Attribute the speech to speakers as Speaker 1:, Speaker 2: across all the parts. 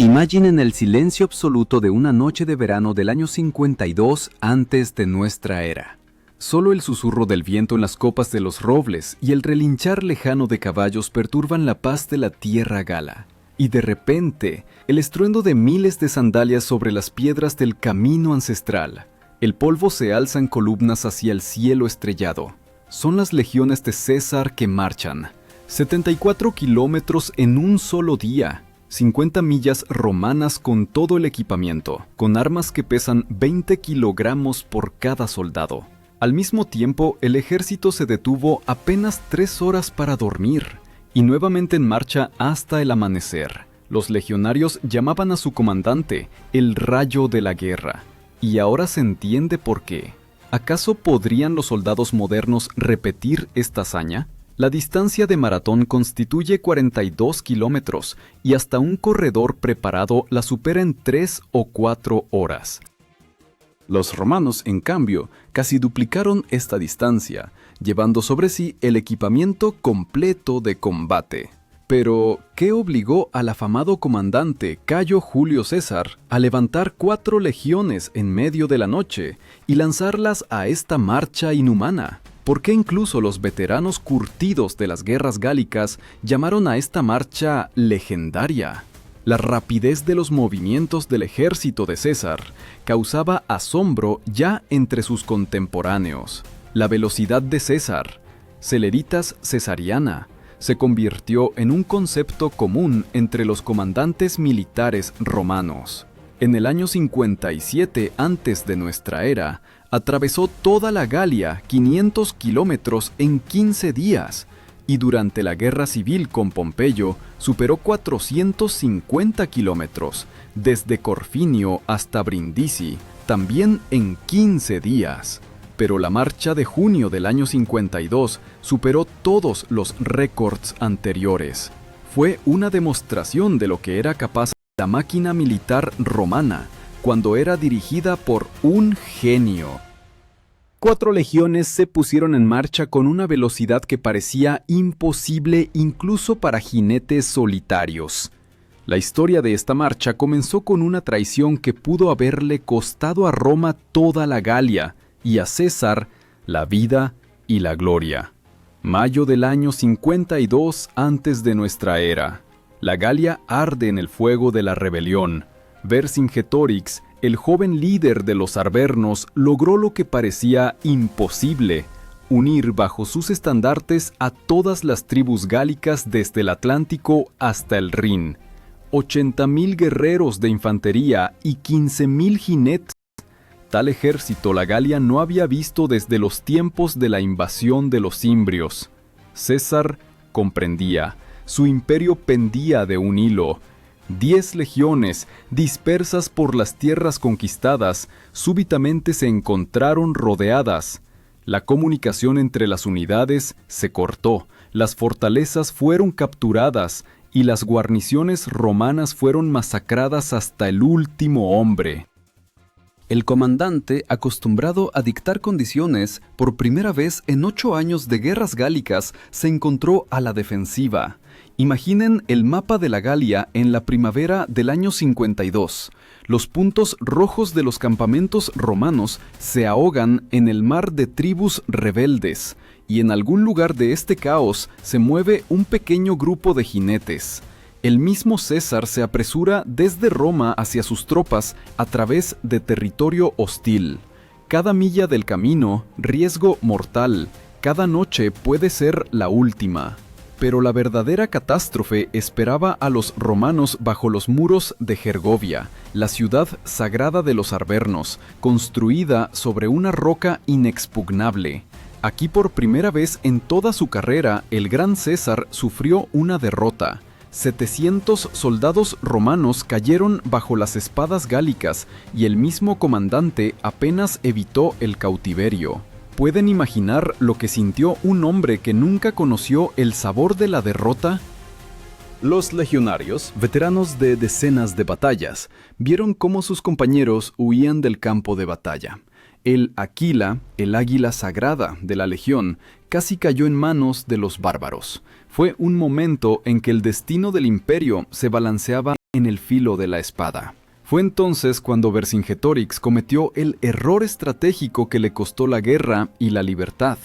Speaker 1: Imaginen el silencio absoluto de una noche de verano del año 52 antes de nuestra era. Solo el susurro del viento en las copas de los robles y el relinchar lejano de caballos perturban la paz de la tierra gala. Y de repente, el estruendo de miles de sandalias sobre las piedras del camino ancestral. El polvo se alza en columnas hacia el cielo estrellado. Son las legiones de César que marchan. 74 kilómetros en un solo día. 50 millas romanas con todo el equipamiento, con armas que pesan 20 kilogramos por cada soldado. Al mismo tiempo, el ejército se detuvo apenas 3 horas para dormir, y nuevamente en marcha hasta el amanecer. Los legionarios llamaban a su comandante el Rayo de la Guerra, y ahora se entiende por qué. ¿Acaso podrían los soldados modernos repetir esta hazaña? La distancia de maratón constituye 42 kilómetros y hasta un corredor preparado la supera en 3 o 4 horas. Los romanos, en cambio, casi duplicaron esta distancia, llevando sobre sí el equipamiento completo de combate. Pero, ¿qué obligó al afamado comandante Cayo Julio César a levantar 4 legiones en medio de la noche y lanzarlas a esta marcha inhumana? ¿Por qué incluso los veteranos curtidos de las guerras gálicas llamaron a esta marcha legendaria? La rapidez de los movimientos del ejército de César causaba asombro ya entre sus contemporáneos. La velocidad de César, celeritas cesariana, se convirtió en un concepto común entre los comandantes militares romanos. En el año 57 antes de nuestra era, atravesó toda la Galia, 500 kilómetros en 15 días, y durante la guerra civil con Pompeyo superó 450 kilómetros, desde Corfinio hasta Brindisi, también en 15 días. Pero la marcha de junio del año 52 superó todos los récords anteriores. Fue una demostración de lo que era capaz la máquina militar romana, cuando era dirigida por un genio. 4 legiones se pusieron en marcha con una velocidad que parecía imposible incluso para jinetes solitarios. La historia de esta marcha comenzó con una traición que pudo haberle costado a Roma toda la Galia y a César la vida y la gloria. Mayo del año 52 antes de nuestra era. La Galia arde en el fuego de la rebelión. Vercingetorix, el joven líder de los arvernos, logró lo que parecía imposible: unir bajo sus estandartes a todas las tribus gálicas desde el Atlántico hasta el Rin. 80.000 guerreros de infantería y 15.000 jinetes. Tal ejército la Galia no había visto desde los tiempos de la invasión de los cimbrios. César comprendía. Su imperio pendía de un hilo. 10 legiones, dispersas por las tierras conquistadas, súbitamente se encontraron rodeadas. La comunicación entre las unidades se cortó, las fortalezas fueron capturadas y las guarniciones romanas fueron masacradas hasta el último hombre. El comandante, acostumbrado a dictar condiciones, por primera vez en 8 años de guerras gálicas, se encontró a la defensiva. Imaginen el mapa de la Galia en la primavera del año 52. Los puntos rojos de los campamentos romanos se ahogan en el mar de tribus rebeldes, y en algún lugar de este caos se mueve un pequeño grupo de jinetes. El mismo César se apresura desde Roma hacia sus tropas a través de territorio hostil. Cada milla del camino, riesgo mortal. Cada noche puede ser la última. Pero la verdadera catástrofe esperaba a los romanos bajo los muros de Gergovia, la ciudad sagrada de los arvernos, construida sobre una roca inexpugnable. Aquí por primera vez en toda su carrera, el gran César sufrió una derrota. 700 soldados romanos cayeron bajo las espadas gálicas y el mismo comandante apenas evitó el cautiverio. ¿Pueden imaginar lo que sintió un hombre que nunca conoció el sabor de la derrota? Los legionarios, veteranos de decenas de batallas, vieron cómo sus compañeros huían del campo de batalla. El Aquila, el águila sagrada de la legión, casi cayó en manos de los bárbaros. Fue un momento en que el destino del imperio se balanceaba en el filo de la espada. Fue entonces cuando Vercingetorix cometió el error estratégico que le costó la guerra y la libertad.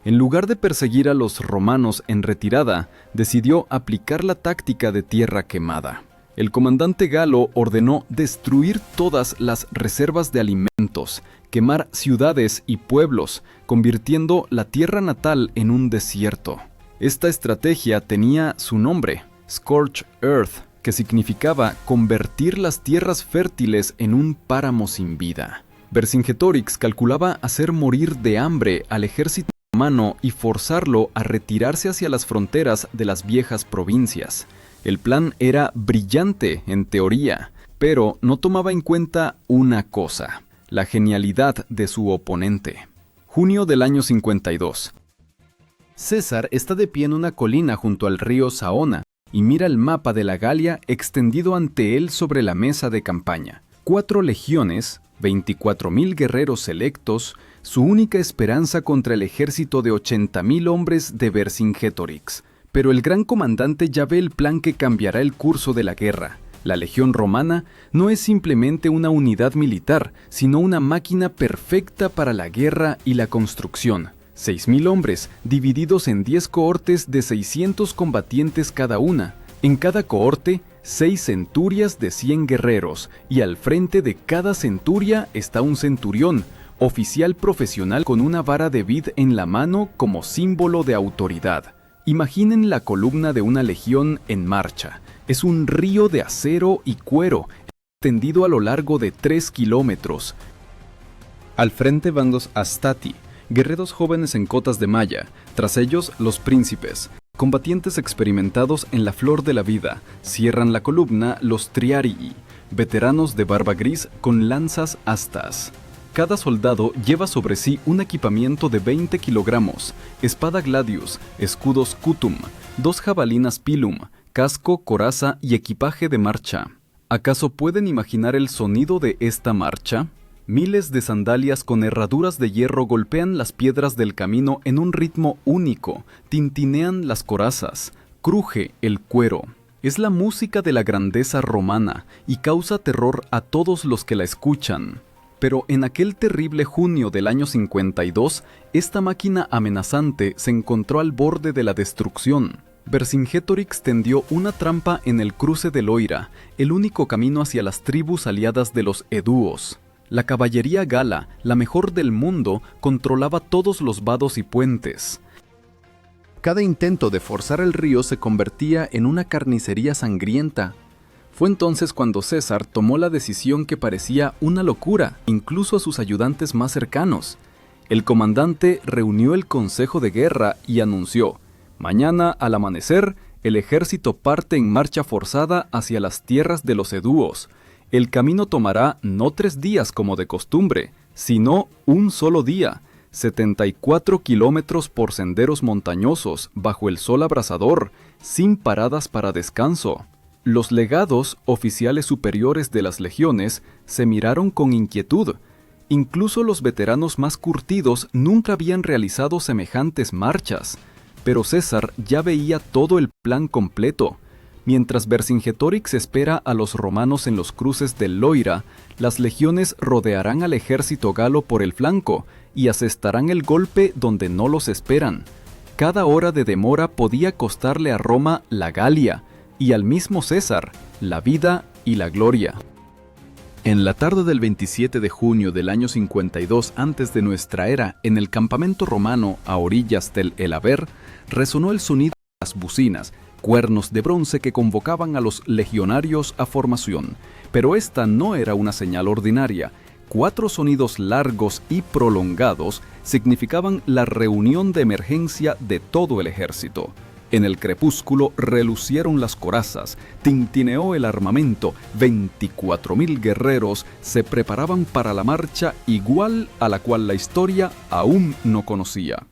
Speaker 1: En lugar de perseguir a los romanos en retirada, decidió aplicar la táctica de tierra quemada. El comandante galo ordenó destruir todas las reservas de alimentos, quemar ciudades y pueblos, convirtiendo la tierra natal en un desierto. Esta estrategia tenía su nombre, Scorched Earth, que significaba convertir las tierras fértiles en un páramo sin vida. Vercingetorix calculaba hacer morir de hambre al ejército romano y forzarlo a retirarse hacia las fronteras de las viejas provincias. El plan era brillante en teoría, pero no tomaba en cuenta una cosa: la genialidad de su oponente. Junio del año 52. César está de pie en una colina junto al río Saona y mira el mapa de la Galia extendido ante él sobre la mesa de campaña. 4 legiones, 24,000 guerreros selectos, su única esperanza contra el ejército de 80,000 hombres de Vercingetorix. Pero el gran comandante ya ve el plan que cambiará el curso de la guerra. La legión romana no es simplemente una unidad militar, sino una máquina perfecta para la guerra y la construcción. 6,000 hombres, divididos en 10 cohortes de 600 combatientes cada una. En cada cohorte, 6 centurias de 100 guerreros, y al frente de cada centuria está un centurión, oficial profesional con una vara de vid en la mano como símbolo de autoridad. Imaginen la columna de una legión en marcha. Es un río de acero y cuero, extendido a lo largo de 3 kilómetros. Al frente van los astati, guerreros jóvenes en cotas de malla, tras ellos los príncipes, combatientes experimentados en la flor de la vida. Cierran la columna los triarii, veteranos de barba gris con lanzas astas. Cada soldado lleva sobre sí un equipamiento de 20 kilogramos, espada gladius, escudos cutum, 2 jabalinas pilum, casco, coraza y equipaje de marcha. ¿Acaso pueden imaginar el sonido de esta marcha? Miles de sandalias con herraduras de hierro golpean las piedras del camino en un ritmo único, tintinean las corazas, cruje el cuero. Es la música de la grandeza romana y causa terror a todos los que la escuchan. Pero en aquel terrible junio del año 52, esta máquina amenazante se encontró al borde de la destrucción. Vercingetorix tendió una trampa en el cruce del Loira, el único camino hacia las tribus aliadas de los edúos. La caballería gala, la mejor del mundo, controlaba todos los vados y puentes. Cada intento de forzar el río se convertía en una carnicería sangrienta. Fue entonces cuando César tomó la decisión que parecía una locura, incluso a sus ayudantes más cercanos. El comandante reunió el consejo de guerra y anunció: mañana al amanecer, el ejército parte en marcha forzada hacia las tierras de los edúos. El camino tomará no 3 días como de costumbre, sino un solo día, 74 kilómetros por senderos montañosos, bajo el sol abrasador, sin paradas para descanso. Los legados, oficiales superiores de las legiones, se miraron con inquietud. Incluso los veteranos más curtidos nunca habían realizado semejantes marchas. Pero César ya veía todo el plan completo. Mientras Vercingetorix espera a los romanos en los cruces del Loira, las legiones rodearán al ejército galo por el flanco y asestarán el golpe donde no los esperan. Cada hora de demora podía costarle a Roma la Galia y al mismo César la vida y la gloria. En la tarde del 27 de junio del año 52 antes de nuestra era, en el campamento romano a orillas del Elaber, resonó el sonido de las bucinas, cuernos de bronce que convocaban a los legionarios a formación. Pero esta no era una señal ordinaria. 4 sonidos largos y prolongados significaban la reunión de emergencia de todo el ejército. En el crepúsculo relucieron las corazas, tintineó el armamento, 24,000 guerreros se preparaban para la marcha igual a la cual la historia aún no conocía.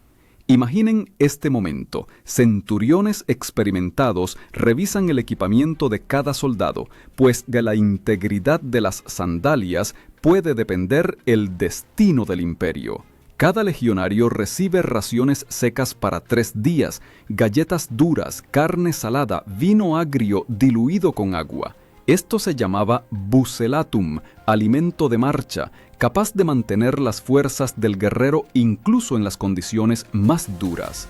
Speaker 1: Imaginen este momento: centuriones experimentados revisan el equipamiento de cada soldado, pues de la integridad de las sandalias puede depender el destino del imperio. Cada legionario recibe raciones secas para 3 días, galletas duras, carne salada, vino agrio diluido con agua. Esto se llamaba bucelatum, alimento de marcha, capaz de mantener las fuerzas del guerrero incluso en las condiciones más duras.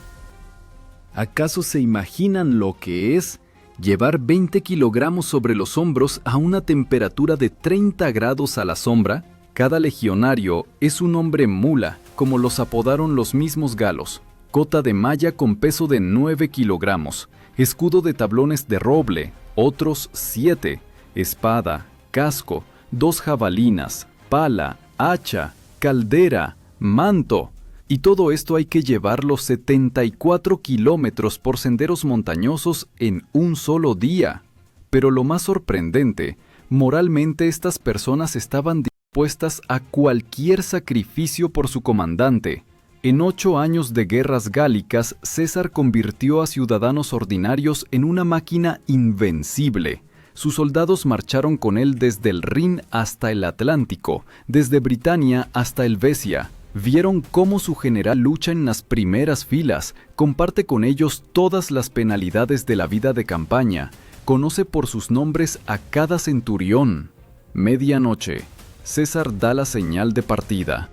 Speaker 1: ¿Acaso se imaginan lo que es llevar 20 kilogramos sobre los hombros a una temperatura de 30 grados a la sombra? Cada legionario es un hombre mula, como los apodaron los mismos galos. Cota de malla con peso de 9 kilogramos, escudo de tablones de roble, otros 7, espada, casco, 2 jabalinas, pala, hacha, caldera, manto. Y todo esto hay que llevarlo 74 kilómetros por senderos montañosos en un solo día. Pero lo más sorprendente, moralmente estas personas estaban dispuestas a cualquier sacrificio por su comandante. En 8 años de guerras gálicas, César convirtió a ciudadanos ordinarios en una máquina invencible. Sus soldados marcharon con él desde el Rin hasta el Atlántico, desde Britania hasta Helvecia. Vieron cómo su general lucha en las primeras filas, comparte con ellos todas las penalidades de la vida de campaña, conoce por sus nombres a cada centurión. Medianoche, César da la señal de partida.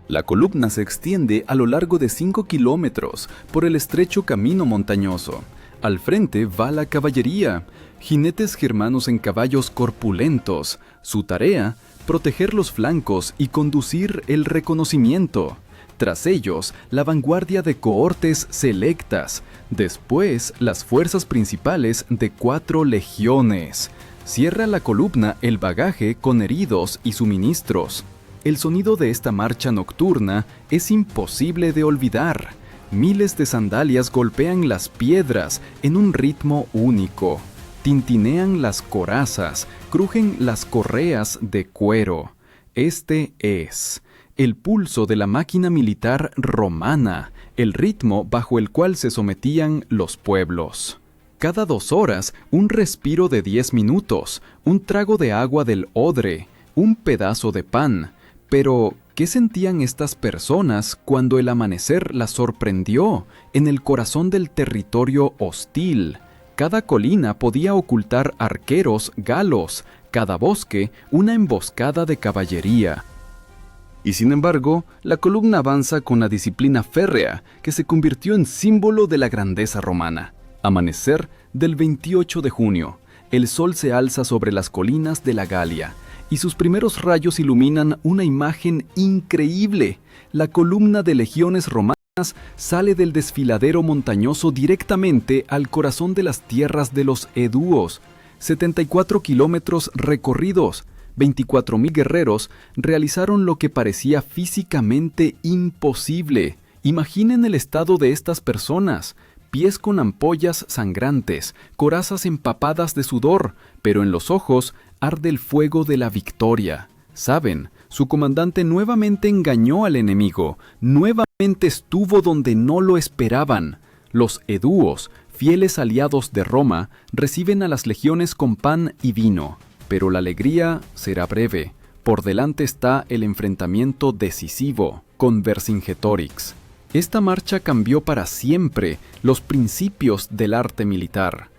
Speaker 1: La columna se extiende a lo largo de 5 kilómetros por el estrecho camino montañoso. Al frente va la caballería, jinetes germanos en caballos corpulentos. Su tarea, proteger los flancos y conducir el reconocimiento. Tras ellos, la vanguardia de cohortes selectas. Después, las fuerzas principales de 4 legiones. Cierra la columna el bagaje con heridos y suministros. El sonido de esta marcha nocturna es imposible de olvidar. Miles de sandalias golpean las piedras en un ritmo único. Tintinean las corazas, crujen las correas de cuero. Este es el pulso de la máquina militar romana, el ritmo bajo el cual se sometían los pueblos. Cada 2 horas, un respiro de 10 minutos, un trago de agua del odre, un pedazo de pan. Pero, ¿qué sentían estas personas cuando el amanecer las sorprendió en el corazón del territorio hostil? Cada colina podía ocultar arqueros galos, cada bosque una emboscada de caballería. Y sin embargo, la columna avanza con la disciplina férrea que se convirtió en símbolo de la grandeza romana. Amanecer del 28 de junio. El sol se alza sobre las colinas de la Galia y sus primeros rayos iluminan una imagen increíble. La columna de legiones romanas sale del desfiladero montañoso directamente al corazón de las tierras de los edúos. 74 kilómetros recorridos, 24.000 guerreros realizaron lo que parecía físicamente imposible. Imaginen el estado de estas personas. Pies con ampollas sangrantes, corazas empapadas de sudor, pero en los ojos arde el fuego de la victoria. Saben, su comandante nuevamente engañó al enemigo, nuevamente estuvo donde no lo esperaban. Los edúos, fieles aliados de Roma, reciben a las legiones con pan y vino, pero la alegría será breve. Por delante está el enfrentamiento decisivo con Vercingetorix. Esta marcha cambió para siempre los principios del arte militar.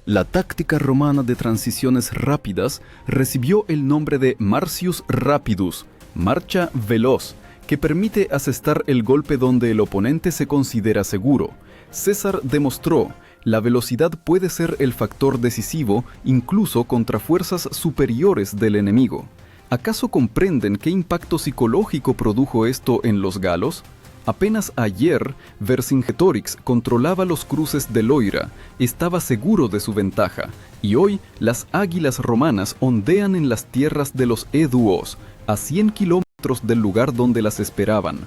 Speaker 1: La táctica romana de transiciones rápidas recibió el nombre de Marcius Rapidus, marcha veloz, que permite asestar el golpe donde el oponente se considera seguro. César demostró, la velocidad puede ser el factor decisivo incluso contra fuerzas superiores del enemigo. ¿Acaso comprenden qué impacto psicológico produjo esto en los galos? Apenas ayer, Vercingetorix controlaba los cruces de Loira, estaba seguro de su ventaja, y hoy las águilas romanas ondean en las tierras de los edúos, a 100 kilómetros del lugar donde las esperaban.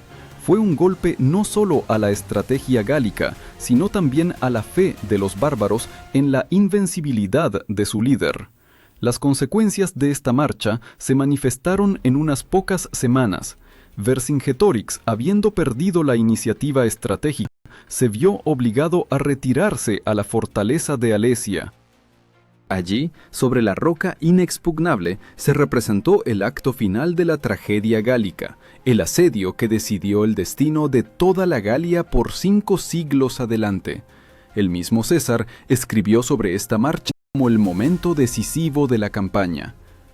Speaker 1: Fue un golpe no solo a la estrategia gálica, sino también a la fe de los bárbaros en la invencibilidad de su líder. Las consecuencias de esta marcha se manifestaron en unas pocas semanas. Vercingetorix, habiendo perdido la iniciativa estratégica, se vio obligado a retirarse a la fortaleza de Alesia. Allí, sobre la roca inexpugnable, se representó el acto final de la tragedia gálica, el asedio que decidió el destino de toda la Galia por 5 siglos adelante. El mismo César escribió sobre esta marcha como el momento decisivo de la campaña.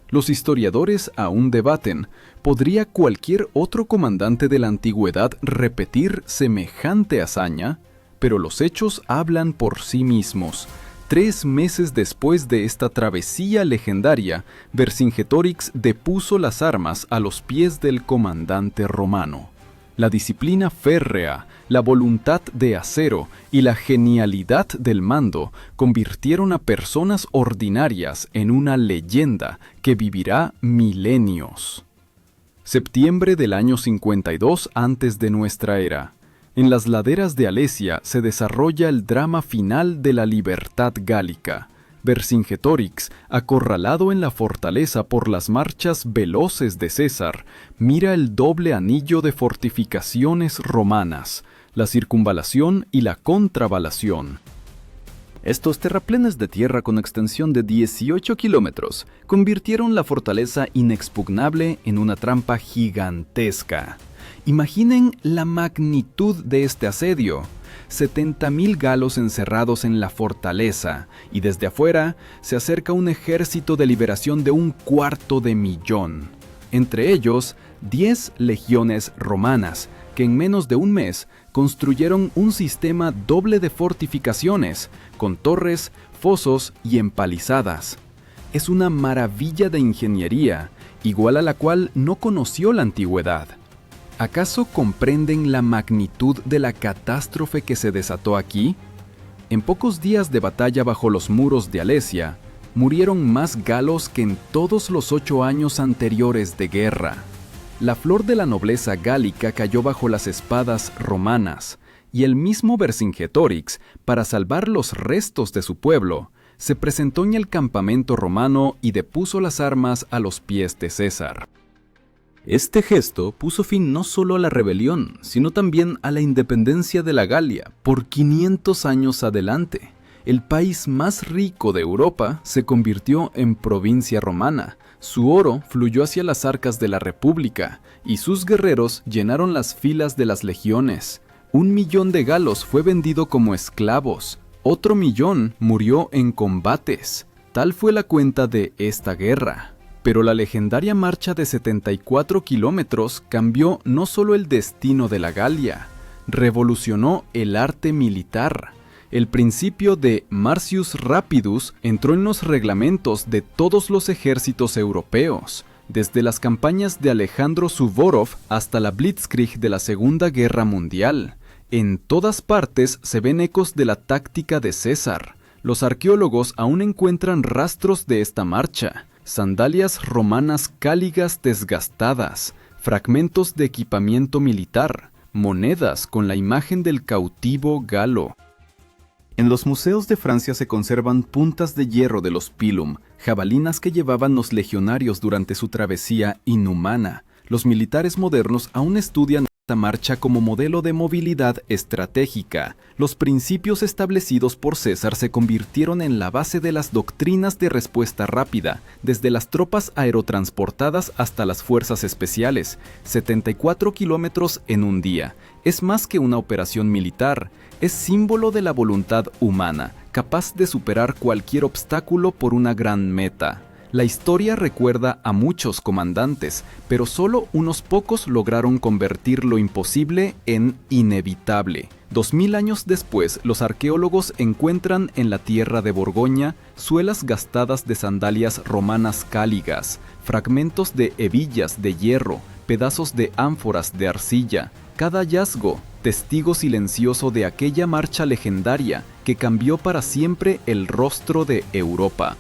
Speaker 1: Los historiadores aún debaten, ¿podría cualquier otro comandante de la antigüedad repetir semejante hazaña? Pero los hechos hablan por sí mismos. 3 meses después de esta travesía legendaria, Vercingetorix depuso las armas a los pies del comandante romano. La disciplina férrea, la voluntad de acero y la genialidad del mando convirtieron a personas ordinarias en una leyenda que vivirá milenios. Septiembre del año 52 antes de nuestra era. En las laderas de Alesia se desarrolla el drama final de la libertad gálica. Vercingetorix, acorralado en la fortaleza por las marchas veloces de César, mira el doble anillo de fortificaciones romanas, la circunvalación y la contravalación. Estos terraplenes de tierra con extensión de 18 kilómetros convirtieron la fortaleza inexpugnable en una trampa gigantesca. Imaginen la magnitud de este asedio. 70.000 galos encerrados en la fortaleza, y desde afuera se acerca un ejército de liberación de 250.000. Entre ellos, 10 legiones romanas, que en menos de un mes construyeron un sistema doble de fortificaciones, con torres, fosos y empalizadas. Es una maravilla de ingeniería, igual a la cual no conoció la antigüedad. ¿Acaso comprenden la magnitud de la catástrofe que se desató aquí? En pocos días de batalla bajo los muros de Alesia, murieron más galos que en todos los 8 años anteriores de guerra. La flor de la nobleza gálica cayó bajo las espadas romanas, y el mismo Vercingetorix, para salvar los restos de su pueblo, se presentó en el campamento romano y depuso las armas a los pies de César. Este gesto puso fin no solo a la rebelión, sino también a la independencia de la Galia por 500 años adelante. El país más rico de Europa se convirtió en provincia romana. Su oro fluyó hacia las arcas de la República y sus guerreros llenaron las filas de las legiones. 1 millón de galos fue vendido como esclavos. Otro 1.000.000 murió en combates. Tal fue la cuenta de esta guerra. Pero la legendaria marcha de 74 kilómetros cambió no solo el destino de la Galia, revolucionó el arte militar. El principio de Marcius Rapidus entró en los reglamentos de todos los ejércitos europeos, desde las campañas de Alejandro Suvórov hasta la Blitzkrieg de la Segunda Guerra Mundial. En todas partes se ven ecos de la táctica de César. Los arqueólogos aún encuentran rastros de esta marcha. Sandalias romanas cáligas desgastadas, fragmentos de equipamiento militar, monedas con la imagen del cautivo galo. En los museos de Francia se conservan puntas de hierro de los pilum, jabalinas que llevaban los legionarios durante su travesía inhumana. Los militares modernos aún estudian esta marcha como modelo de movilidad estratégica. Los principios establecidos por César se convirtieron en la base de las doctrinas de respuesta rápida, desde las tropas aerotransportadas hasta las fuerzas especiales. 74 kilómetros en un día. Es más que una operación militar, es símbolo de la voluntad humana, capaz de superar cualquier obstáculo por una gran meta. La historia recuerda a muchos comandantes, pero solo unos pocos lograron convertir lo imposible en inevitable. 2000 años después, los arqueólogos encuentran en la tierra de Borgoña suelas gastadas de sandalias romanas cáligas, fragmentos de hebillas de hierro, pedazos de ánforas de arcilla. Cada hallazgo, testigo silencioso de aquella marcha legendaria que cambió para siempre el rostro de Europa.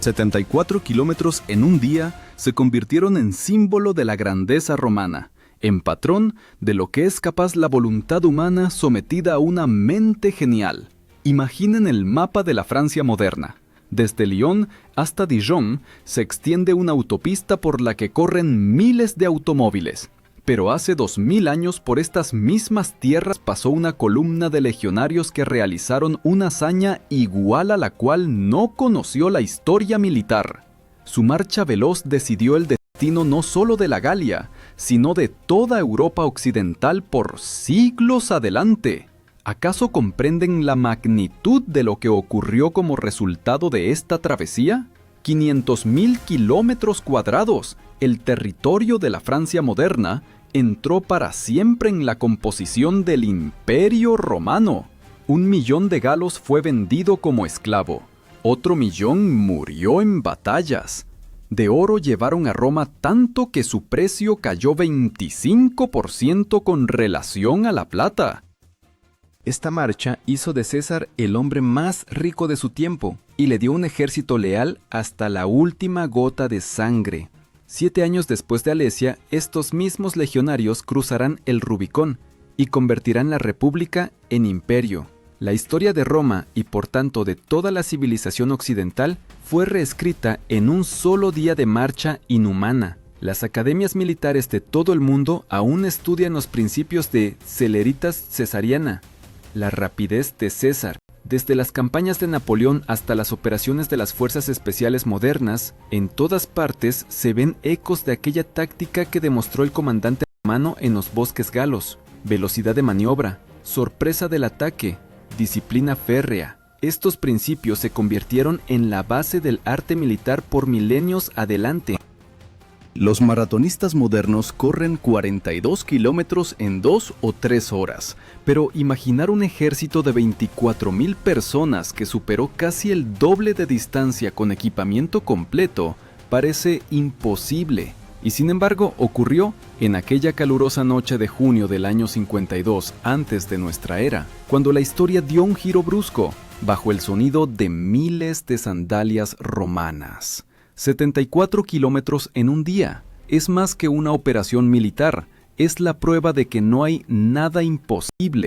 Speaker 1: 74 kilómetros en un día se convirtieron en símbolo de la grandeza romana, en patrón de lo que es capaz la voluntad humana sometida a una mente genial. Imaginen el mapa de la Francia moderna. Desde Lyon hasta Dijon se extiende una autopista por la que corren miles de automóviles. Pero hace 2000 años por estas mismas tierras pasó una columna de legionarios que realizaron una hazaña igual a la cual no conoció la historia militar. Su marcha veloz decidió el destino no solo de la Galia, sino de toda Europa occidental por siglos adelante. ¿Acaso comprenden la magnitud de lo que ocurrió como resultado de esta travesía? 500.000 kilómetros cuadrados, el territorio de la Francia moderna, entró para siempre en la composición del Imperio Romano. 1 millón de galos fue vendido como esclavo. Otro millón murió en batallas. De oro llevaron a Roma tanto que su precio cayó 25% con relación a la plata. Esta marcha hizo de César el hombre más rico de su tiempo y le dio un ejército leal hasta la última gota de sangre. 7 años después de Alesia, estos mismos legionarios cruzarán el Rubicón y convertirán la república en imperio. La historia de Roma y por tanto de toda la civilización occidental fue reescrita en un solo día de marcha inhumana. Las academias militares de todo el mundo aún estudian los principios de celeritas cesariana, la rapidez de César. Desde las campañas de Napoleón hasta las operaciones de las fuerzas especiales modernas, en todas partes se ven ecos de aquella táctica que demostró el comandante romano en los bosques galos: velocidad de maniobra, sorpresa del ataque, disciplina férrea. Estos principios se convirtieron en la base del arte militar por milenios adelante. Los maratonistas modernos corren 42 kilómetros en 2 o 3 horas, pero imaginar un ejército de 24.000 personas que superó casi el doble de distancia con equipamiento completo parece imposible. Y sin embargo ocurrió en aquella calurosa noche de junio del año 52 antes de nuestra era, cuando la historia dio un giro brusco, bajo el sonido de miles de sandalias romanas. 74 kilómetros en un día. Es más que una operación militar, es la prueba de que no hay nada imposible